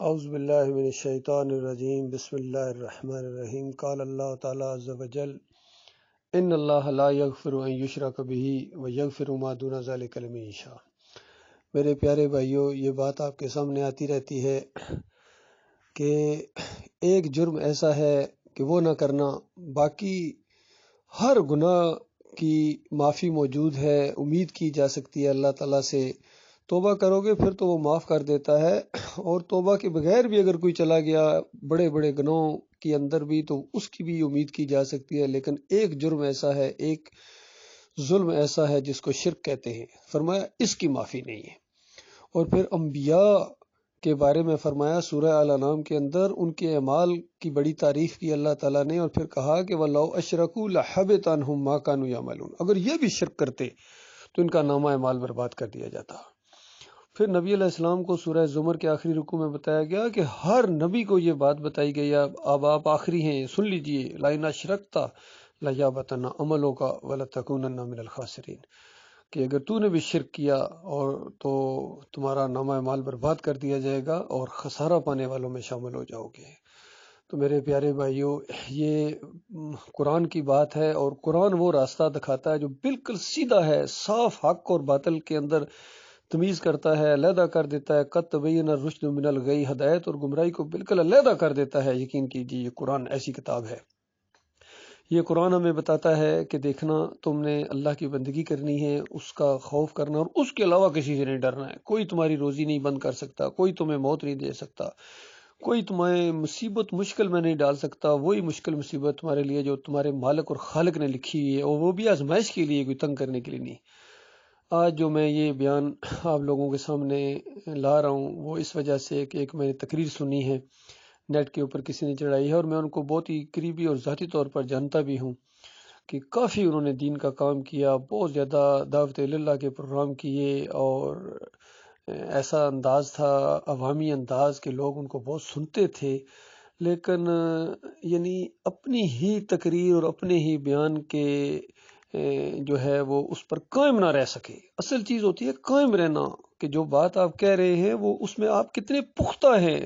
اعوذ باللہ من الشیطان الرجیم بسم اللہ الرحمن الرحیم قال اللہ تعالی عز وجل ان اللہ لا یغفر ان یشرک بہ ویغفر ما دون ذلک لمن یشاء۔ میرے پیارے بھائیوں، یہ بات آپ کے سامنے آتی رہتی ہے کہ ایک جرم ایسا ہے کہ وہ نہ کرنا، باقی ہر گناہ کی معافی موجود ہے، امید کی جا سکتی ہے اللہ تعالیٰ سے۔ توبہ کرو گے پھر تو وہ معاف کر دیتا ہے، اور توبہ کے بغیر بھی اگر کوئی چلا گیا بڑے بڑے گناہوں کے اندر بھی تو اس کی بھی امید کی جا سکتی ہے، لیکن ایک جرم ایسا ہے، ایک ظلم ایسا ہے جس کو شرک کہتے ہیں، فرمایا اس کی معافی نہیں ہے۔ اور پھر انبیاء کے بارے میں فرمایا سورہ الانعام کے اندر، ان کے اعمال کی بڑی تعریف کی اللہ تعالیٰ نے، اور پھر کہا کہ وَلَوْ أَشْرَكُوا لَحَبِطَ عَنْهُمْ مَا كَانُوا يَعْمَلُونَ، اگر یہ بھی شرک کرتے تو ان کا نامہ اعمال برباد کر دیا جاتا۔ پھر نبی علیہ السلام کو سورہ زمر کے آخری رکوع میں بتایا گیا کہ ہر نبی کو یہ بات بتائی گئی، اب آپ آخری ہیں، سن لیجئے، لَئِنْ أَشْرَكْتَ لَيَحْبَطَنَّ عَمَلُكَ وَلَتَكُونَنَّ مِنَ الْخَاسِرِينَ، کہ اگر تو نے بھی شرک کیا اور تو تمہارا نامہ اعمال برباد کر دیا جائے گا اور خسارہ پانے والوں میں شامل ہو جاؤ گے۔ تو میرے پیارے بھائیوں، یہ قرآن کی بات ہے، اور قرآن وہ راستہ دکھاتا ہے جو بالکل سیدھا ہے، صاف حق اور باطل کے اندر تمیز کرتا ہے، علیحدہ کر دیتا ہے۔ قد تبین الرشد من الغی، ہدایت اور گمراہی کو بالکل علیحدہ کر دیتا ہے۔ یقین کیجیے یہ قرآن ایسی کتاب ہے۔ یہ قرآن ہمیں بتاتا ہے کہ دیکھنا، تم نے اللہ کی بندگی کرنی ہے، اس کا خوف کرنا، اور اس کے علاوہ کسی سے نہیں ڈرنا ہے۔ کوئی تمہاری روزی نہیں بند کر سکتا، کوئی تمہیں موت نہیں دے سکتا، کوئی تمہیں مصیبت مشکل میں نہیں ڈال سکتا۔ وہی مشکل مصیبت تمہارے لیے جو تمہارے مالک اور خالق نے لکھی ہوئی ہے، اور وہ بھی آزمائش کے لیے، کوئی تنگ کرنے کے لیے نہیں۔ آج جو میں یہ بیان آپ لوگوں کے سامنے لا رہا ہوں وہ اس وجہ سے کہ ایک میں نے تقریر سنی ہے، نیٹ کے اوپر کسی نے چڑھائی ہے، اور میں ان کو بہت ہی قریبی اور ذاتی طور پر جانتا بھی ہوں کہ کافی انہوں نے دین کا کام کیا، بہت زیادہ دعوت اللہ کے پروگرام کیے، اور ایسا انداز تھا، عوامی انداز، کہ لوگ ان کو بہت سنتے تھے، لیکن یعنی اپنی ہی تقریر اور اپنے ہی بیان کے جو ہے وہ اس پر قائم نہ رہ سکے۔ اصل چیز ہوتی ہے قائم رہنا، کہ جو بات آپ کہہ رہے ہیں وہ اس میں آپ کتنے پختہ ہیں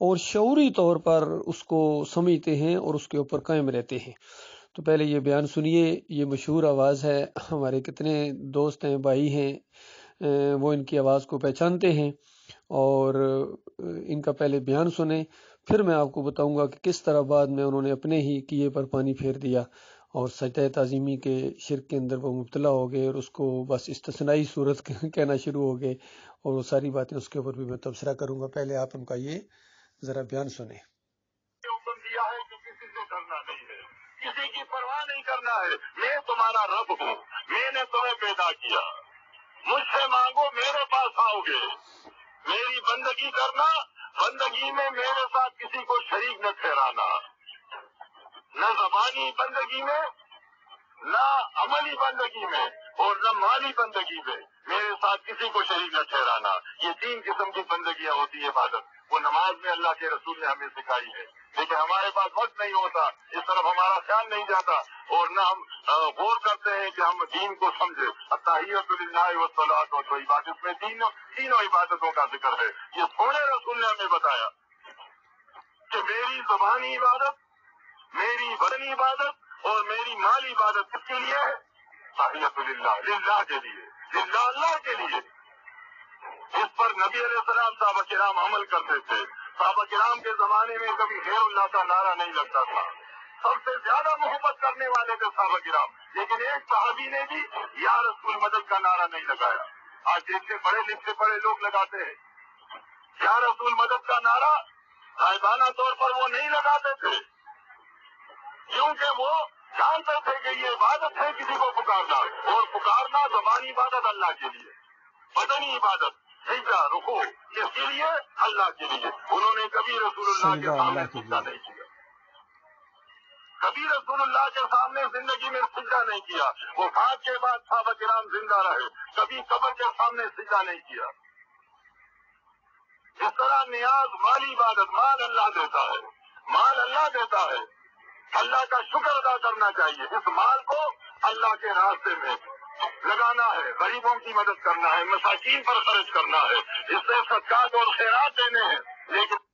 اور شعوری طور پر اس کو سمجھتے ہیں اور اس کے اوپر قائم رہتے ہیں۔ تو پہلے یہ بیان سنیے، یہ مشہور آواز ہے، ہمارے کتنے دوست ہیں، بھائی ہیں، وہ ان کی آواز کو پہچانتے ہیں، اور ان کا پہلے بیان سنیں، پھر میں آپ کو بتاؤں گا کہ کس طرح بعد میں انہوں نے اپنے ہی کیے پر پانی پھیر دیا اور سجدہ تعظیمی کے شرک کے اندر وہ مبتلا ہو گئے، اور اس کو بس استثنائی صورت کہنا شروع ہو گئے، اور وہ ساری باتیں اس کے اوپر بھی میں تبصرہ کروں گا۔ پہلے آپ ان کا یہ ذرا بیان سنیں۔ حکم دیا ہے کہ کسی سے ڈرنا نہیں ہے، کسی کی پرواہ نہیں کرنا ہے۔ میں تمہارا رب ہوں، میں نے تمہیں پیدا کیا، مجھ سے مانگو میرے پاس آؤ گے۔ میری بندگی کرنا، بندگی میں میرے ساتھ کسی کو شریک نہ ٹھہرانا، نہ زبانی بندگی میں، نہ عملی بندگی میں، اور نہ مالی بندگی میں میرے ساتھ کسی کو شریک نہ ٹھہرانا۔ یہ تین قسم کی بندگیاں ہوتی ہے عبادت، وہ نماز میں اللہ کے رسول نے ہمیں سکھائی ہے، لیکن ہمارے پاس وقت نہیں ہوتا، اس طرف ہمارا خیال نہیں جاتا، اور نہ ہم غور کرتے ہیں کہ ہم دین کو سمجھے۔ التحیۃ للہ والصلاۃ والطیبات، اس میں تینوں عبادتوں کا ذکر ہے۔ یہ سونے رسول نے ہمیں بتایا کہ میری زبانی عبادت، میری بدنی عبادت اور میری مالی عبادت کس کے لیے ہے؟ تحیۃ للہ، للہ کے لیے، للہ اللہ کے لیے۔ اس پر نبی علیہ السلام صحابہ کرام عمل کرتے تھے۔ صحابہ کرام کے زمانے میں کبھی غیر اللہ کا نعرہ نہیں لگتا تھا، سب سے زیادہ محبت کرنے والے تھے صحابہ کرام، لیکن ایک صحابی نے بھی یا رسول مدد کا نعرہ نہیں لگایا۔ آج دیکھتے پڑھے لکھے بڑے لوگ لگاتے ہیں یا رسول مدد کا نعرہ، غائبانہ طور پر وہ نہیں لگاتے تھے، کیونکہ وہ جانتے تھے کہ یہ عبادت ہے کسی کو پکارنا، اور پکارنا زبانی عبادت اللہ کے لیے، بدنی عبادت سجدہ رکوع کس کے لیے؟ اللہ کے لیے۔ انہوں نے کبھی رسول اللہ کے سامنے سجدہ نہیں کیا، کبھی رسول اللہ کے سامنے زندگی میں سجدہ نہیں کیا۔ وفات کے بعد صحابہ کرام زندہ رہے، کبھی قبر کے سامنے سجدہ نہیں کیا۔ اس طرح نیاز، مالی عبادت، مال اللہ دیتا ہے، مال اللہ دیتا ہے، اللہ کا شکر ادا کرنا چاہیے۔ اس مال کو اللہ کے راستے میں لگانا ہے، غریبوں کی مدد کرنا ہے، مساکین پر خرچ کرنا ہے، اس سے صدقات اور خیرات دینے ہیں، لیکن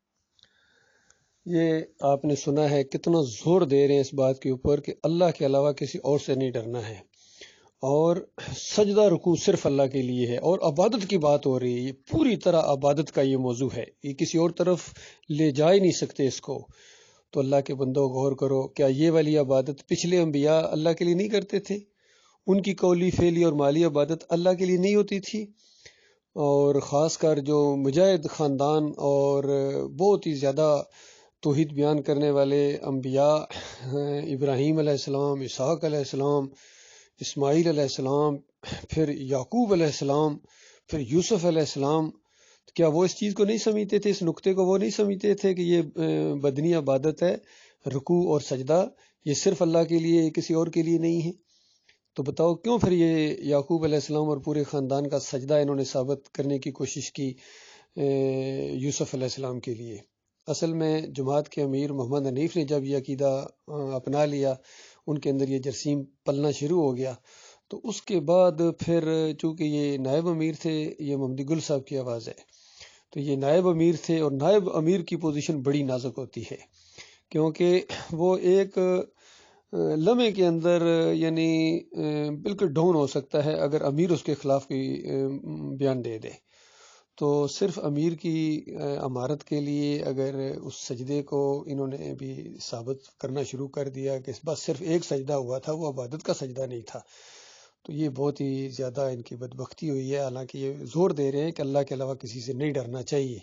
یہ آپ نے سنا ہے کتنا زور دے رہے ہیں اس بات کے اوپر کہ اللہ کے علاوہ کسی اور سے نہیں ڈرنا ہے، اور سجدہ رکوع صرف اللہ کے لیے ہے، اور عبادت کی بات ہو رہی ہے۔ یہ پوری طرح عبادت کا یہ موضوع ہے، یہ کسی اور طرف لے جا ہی نہیں سکتے اس کو۔ تو اللہ کے بندوں غور کرو، کیا یہ والی عبادت پچھلے انبیاء اللہ کے لیے نہیں کرتے تھے؟ ان کی قولی فعلی اور مالی عبادت اللہ کے لیے نہیں ہوتی تھی؟ اور خاص کر جو مجاہد خاندان اور بہت ہی زیادہ توحید بیان کرنے والے انبیاء، ابراہیم علیہ السلام، اسحاق علیہ السلام، اسماعیل علیہ السلام، پھر یعقوب علیہ السلام، پھر یوسف علیہ السلام، کیا وہ اس چیز کو نہیں سمجھتے تھے؟ اس نقطے کو وہ نہیں سمجھتے تھے کہ یہ بدنی عبادت ہے، رکوع اور سجدہ یہ صرف اللہ کے لیے، کسی اور کے لیے نہیں ہے؟ تو بتاؤ کیوں پھر یہ یعقوب علیہ السلام اور پورے خاندان کا سجدہ انہوں نے ثابت کرنے کی کوشش کی یوسف علیہ السلام کے لیے؟ اصل میں جماعت کے امیر محمد حنیف نے جب یہ عقیدہ اپنا لیا، ان کے اندر یہ جرثیم پلنا شروع ہو گیا، تو اس کے بعد پھر چونکہ یہ نائب امیر تھے، یہ محمدی گل صاحب کی آواز ہے، تو یہ نائب امیر تھے، اور نائب امیر کی پوزیشن بڑی نازک ہوتی ہے، کیونکہ وہ ایک لمحے کے اندر یعنی بالکل ڈاؤن ہو سکتا ہے اگر امیر اس کے خلاف کوئی بیان دے دے۔ تو صرف امیر کی امارت کے لیے اگر اس سجدے کو انہوں نے بھی ثابت کرنا شروع کر دیا کہ بس صرف ایک سجدہ ہوا تھا، وہ عبادت کا سجدہ نہیں تھا، تو یہ بہت ہی زیادہ ان کی بدبختی ہوئی ہے۔ حالانکہ یہ زور دے رہے ہیں کہ اللہ کے علاوہ کسی سے نہیں ڈرنا چاہیے،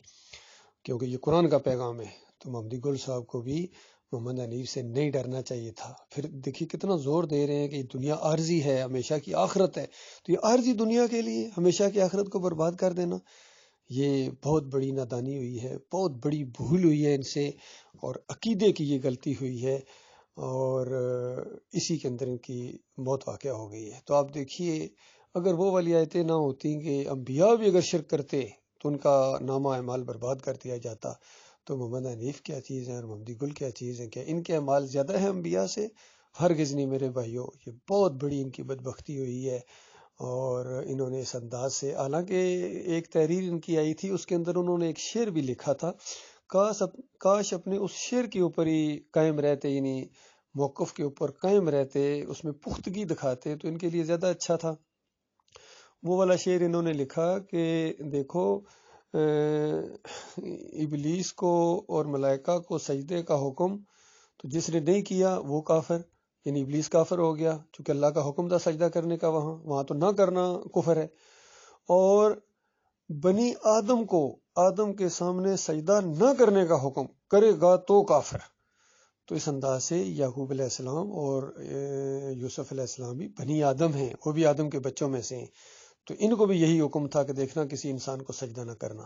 کیونکہ یہ قرآن کا پیغام ہے۔ تو محمدی گل صاحب کو بھی محمد حنیف سے نہیں ڈرنا چاہیے تھا۔ پھر دیکھیے کتنا زور دے رہے ہیں کہ یہ دنیا عارضی ہے، ہمیشہ کی آخرت ہے، تو یہ عارضی دنیا کے لیے ہمیشہ کی آخرت کو برباد کر دینا، یہ بہت بڑی نادانی ہوئی ہے، بہت بڑی بھول ہوئی ہے ان سے، اور عقیدے کی یہ غلطی ہوئی ہے، اور اسی کے اندر ان کی موت واقع ہو گئی ہے۔ تو آپ دیکھیے اگر وہ والی آیتیں نہ ہوتی کہ انبیاء بھی اگر شرک کرتے تو ان کا نامہ اعمال برباد کر دیا جاتا، تو محمد حنیف کیا چیز ہے اور محمدی گل کیا چیز ہے؟ کیا ان کے اعمال زیادہ ہیں انبیاء سے؟ ہرگز نہیں میرے بھائیوں، یہ بہت بڑی ان کی بدبختی ہوئی ہے۔ اور انہوں نے اس انداز سے، حالانکہ ایک تحریر ان کی آئی تھی، اس کے اندر انہوں نے ایک شعر بھی لکھا تھا، کاش اپنے اس شعر کے اوپر ہی قائم رہتے، یعنی موقف کے اوپر قائم رہتے، اس میں پختگی دکھاتے تو ان کے لیے زیادہ اچھا تھا۔ وہ والا شعر انہوں نے لکھا کہ دیکھو ابلیس کو اور ملائکہ کو سجدے کا حکم تو جس نے نہیں کیا وہ کافر، یعنی ابلیس کافر ہو گیا، چونکہ اللہ کا حکم تھا سجدہ کرنے کا، وہاں تو نہ کرنا کفر ہے۔ اور بنی آدم کو آدم کے سامنے سجدہ نہ کرنے کا حکم کرے گا تو کافر۔ تو اس انداز سے یعقوب علیہ السلام اور یوسف علیہ السلام بھی بنی آدم ہیں، وہ بھی آدم کے بچوں میں سے ہیں، تو ان کو بھی یہی حکم تھا کہ دیکھنا کسی انسان کو سجدہ نہ کرنا۔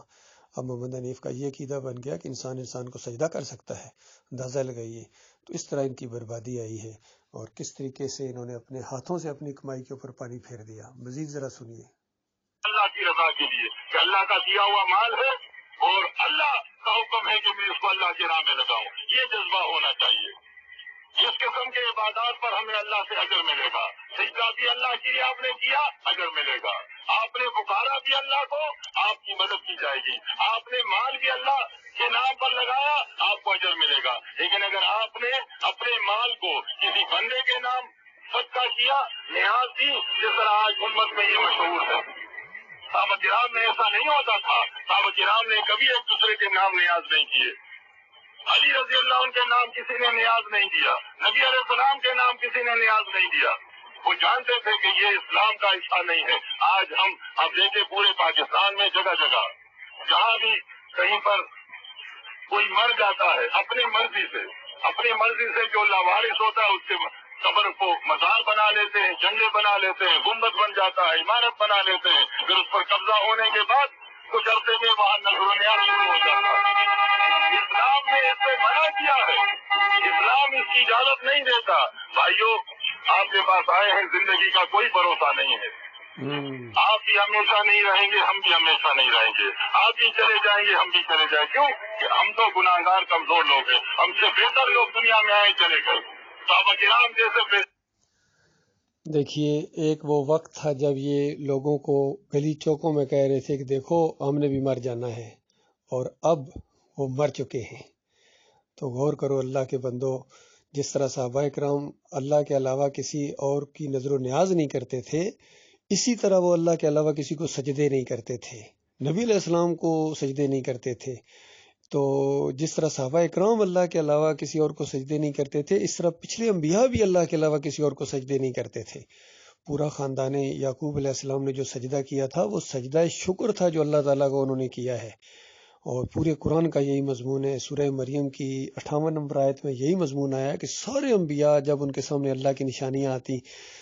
اب محمد حنیف کا یہ عقیدہ بن گیا کہ انسان کو سجدہ کر سکتا ہے، اندازہ لگائیے۔ تو اس طرح ان کی بربادی آئی ہے، اور کس طریقے سے انہوں نے اپنے ہاتھوں سے اپنی کمائی کے اوپر پانی پھیر دیا۔ مزید ذرا سنیے۔ اللہ کی رضا کے لیے کہ اللہ کا دیا ہوا مال ہے اور اللہ کا حکم ہے کہ میں اس کو اللہ کی راہ میں لگاؤں، یہ جذبہ ہونا چاہیے۔ اس قسم کے عبادات پر ہمیں اللہ سے اجر ملے گا۔ سجدہ بھی اللہ کے لیے آپ نے کیا، اجر ملے گا۔ آپ نے پکارا بھی اللہ کو، آپ کی مدد کی جائے گی۔ آپ نے مال بھی اللہ کے نام پر لگایا، آپ کو اجر ملے گا۔ لیکن اگر آپ نے اپنے مال کو کسی بندے کے نام صدقہ کیا، نیاز دی، جس طرح آج امت میں یہ مشہور ہے، صحابہ کرام میں ایسا نہیں ہوتا تھا۔ صحابہ کرام نے کبھی ایک دوسرے کے نام نیاز نہیں کیے۔ علی رضی اللہ عنہ کے نام کسی نے نیاز نہیں دیا، نبی علیہ السلام کے نام کسی نے نیاز نہیں دیا۔ وہ جانتے تھے کہ یہ اسلام کا حصہ نہیں ہے۔ آج ہم اب دیکھیں پورے پاکستان میں جگہ جگہ جہاں بھی کہیں پر کوئی مر جاتا ہے اپنی مرضی سے جو لاوارث ہوتا ہے اس کے قبر کو مزار بنا لیتے ہیں، جنگلے بنا لیتے ہیں، گنبد بن جاتا ہے، عمارت بنا لیتے ہیں، پھر اس پر قبضہ ہونے کے بعد کچھ عرصے میں وہاں نقل و نیاز شروع ہو جاتا ہے۔ اسلام نے اس سے منع کیا ہے، اسلام اس کی اجازت نہیں دیتا۔ بھائیوں، آپ کے پاس آئے ہیں، زندگی کا کوئی بھروسہ نہیں ہے۔ آپ بھی ہمیشہ نہیں رہیں گے، ہم بھی ہمیشہ نہیں رہیں گے۔ آپ بھی چلے جائیں گے، ہم بھی چلے جائیں گے۔ کیوں کہ ہم تو گناہگار کمزور لوگ ہیں، ہم سے بہتر لوگ دنیا میں آئے چلے گئے۔ صحابہ کرام جیسے دیکھیے ایک وہ وقت تھا جب یہ لوگوں کو گلی چوکوں میں کہہ رہے تھے کہ دیکھو ہم نے بھی مر جانا ہے، اور اب وہ مر چکے ہیں۔ تو غور کرو اللہ کے بندو، جس طرح صحابہ کرام اللہ کے علاوہ کسی اور کی نظر و نیاز نہیں کرتے تھے، اسی طرح وہ اللہ کے علاوہ کسی کو سجدے نہیں کرتے تھے، نبی علیہ السلام کو سجدے نہیں کرتے تھے۔ تو جس طرح صحابہ اکرام اللہ کے علاوہ کسی اور کو سجدے نہیں کرتے تھے، اس طرح پچھلے انبیاء بھی اللہ کے علاوہ کسی اور کو سجدے نہیں کرتے تھے۔ پورا خاندان یعقوب علیہ السلام نے جو سجدہ کیا تھا وہ سجدہ شکر تھا جو اللہ تعالیٰ کو انہوں نے کیا ہے، اور پورے قرآن کا یہی مضمون ہے۔ سورہ مریم کی 58 نمبر آیت میں یہی مضمون آیا کہ سارے انبیاء جب ان کے سامنے اللہ کی نشانیاں آتی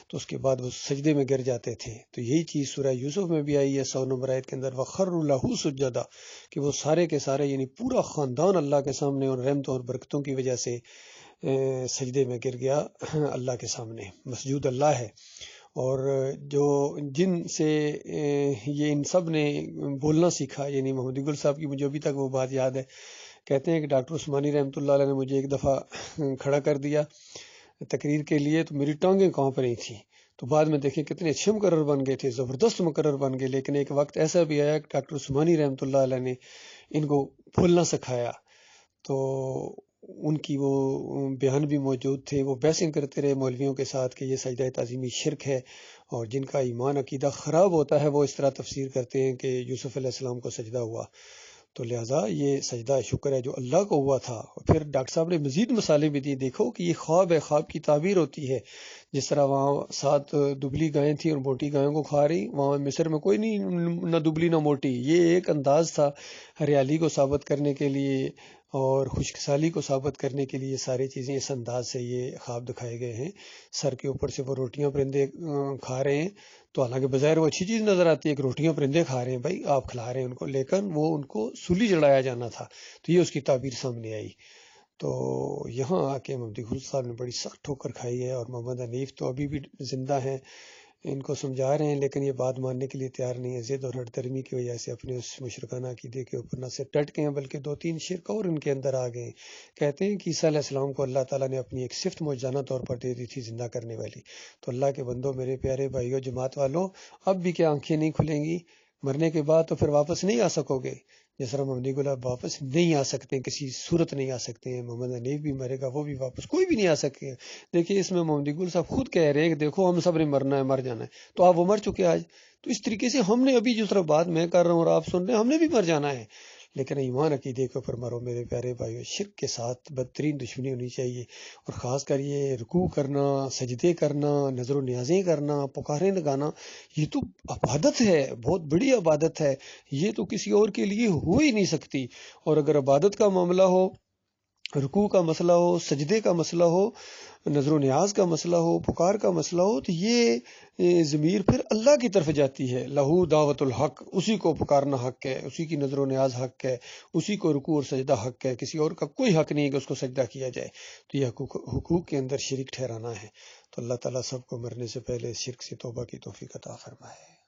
تو اس کے بعد وہ سجدے میں گر جاتے تھے۔ تو یہی چیز سورہ یوسف میں بھی آئی ہے 100 نمبر آیت کے اندر، وَخَرُّوا لَهُ سُجَّدًا، کہ وہ سارے کے سارے یعنی پورا خاندان اللہ کے سامنے اور رحمتوں اور برکتوں کی وجہ سے سجدے میں گر گیا اللہ کے سامنے۔ مسجود اللہ ہے، اور جو جن سے یہ ان سب نے بولنا سیکھا، یعنی محمد اقبال صاحب کی مجھے ابھی تک وہ بات یاد ہے، کہتے ہیں کہ ڈاکٹر عثمانی رحمۃ اللہ علیہ نے مجھے ایک دفعہ کھڑا کر دیا تقریر کے لیے، تو میری ٹانگیں کانپ رہی تھیں، تو بعد میں دیکھیں کتنے اچھے مقرر بن گئے تھے، زبردست مقرر بن گئے، لیکن ایک وقت ایسا بھی آیا کہ ڈاکٹر عثمانی رحمۃ اللہ علیہ نے ان کو بولنا سکھایا، تو ان کی وہ بیان بھی موجود تھے، وہ بحثیں کرتے رہے مولویوں کے ساتھ کہ یہ سجدہ تعظیمی شرک ہے، اور جن کا ایمان عقیدہ خراب ہوتا ہے وہ اس طرح تفسیر کرتے ہیں کہ یوسف علیہ السلام کو سجدہ ہوا، تو لہٰذا یہ سجدہ شکر ہے جو اللہ کو ہوا تھا۔ اور پھر ڈاکٹر صاحب نے مزید مسالے بھی دیے، دیکھو کہ یہ خواب ہے، خواب کی تعبیر ہوتی ہے، جس طرح وہاں 7 دبلی گائیں تھیں اور موٹی گائوں کو کھا رہی، وہاں مصر میں کوئی نہیں نہ دبلی نہ موٹی، یہ ایک انداز تھا ہریالی کو ثابت کرنے کے لیے اور خشک سالی کو ثابت کرنے کے لیے، ساری چیزیں اس انداز سے یہ خواب دکھائے گئے ہیں۔ سر کے اوپر سے وہ روٹیاں پرندے کھا رہے ہیں، تو حالانکہ بظاہر وہ اچھی چیز نظر آتی ہے کہ روٹیاں پرندے کھا رہے ہیں، بھائی آپ کھلا رہے ہیں ان کو، لیکن وہ ان کو سولی چڑھایا جانا تھا، تو یہ اس کی تعبیر سامنے آئی۔ تو یہاں آ کے محمد اقبال صاحب نے بڑی سخت ٹھوکر کھائی ہے، اور محمد حنیف تو ابھی بھی زندہ ہیں، ان کو سمجھا رہے ہیں لیکن یہ بات ماننے کے لیے تیار نہیں ہے، ضد اور ہٹ درمی کی وجہ سے اپنے اس مشرکانہ عقیدے کے اوپر نہ صرف ڈٹ گئے ہیں بلکہ 2-3 شرک اور ان کے اندر آ گئے ہیں۔ کہتے ہیں کہ عیسیٰ علیہ السلام کو اللہ تعالیٰ نے اپنی ایک صفت معجزانہ طور پر دے دی تھی زندہ کرنے والی، تو اللہ کے بندوں، میرے پیارے بھائیو، جماعت والوں، اب بھی کیا آنکھیں نہیں کھلیں گی؟ مرنے کے بعد تو پھر واپس نہیں آ سکو گے، جس طرح محمد اقبال واپس نہیں آ سکتے، کسی صورت نہیں آ سکتے ہیں، محمد حنیف بھی مرے گا، وہ بھی واپس کوئی بھی نہیں آ سکے۔ دیکھیے اس میں محمد اقبال صاحب خود کہہ رہے ہیں کہ دیکھو ہم سب نے مرنا ہے، مر جانا ہے، تو آپ وہ مر چکے آج، تو اس طریقے سے ہم نے ابھی جس طرح بات میں کر رہا ہوں اور آپ سن رہے ہیں، ہم نے بھی مر جانا ہے، لیکن ایمان عقیدے کے اوپر مرو میرے پیارے بھائیو۔ شرک کے ساتھ بدترین دشمنی ہونی چاہیے، اور خاص کر یہ رکوع کرنا، سجدے کرنا، نظر و نیازیں کرنا، پکاریں لگانا، یہ تو عبادت ہے، بہت بڑی عبادت ہے، یہ تو کسی اور کے لیے ہو ہی نہیں سکتی۔ اور اگر عبادت کا معاملہ ہو، رکوع کا مسئلہ ہو، سجدے کا مسئلہ ہو، نظر و نیاز کا مسئلہ ہو، پکار کا مسئلہ ہو، تو یہ ضمیر پھر اللہ کی طرف جاتی ہے، لہو دعوت الحق، اسی کو پکارنا حق ہے، اسی کی نظر و نیاز حق ہے، اسی کو رکوع اور سجدہ حق ہے، کسی اور کا کوئی حق نہیں ہے کہ اس کو سجدہ کیا جائے، تو یہ حقوق کے اندر شرک ٹھہرانا ہے۔ تو اللہ تعالیٰ سب کو مرنے سے پہلے شرک سے توبہ کی توفیق عطا فرمائے۔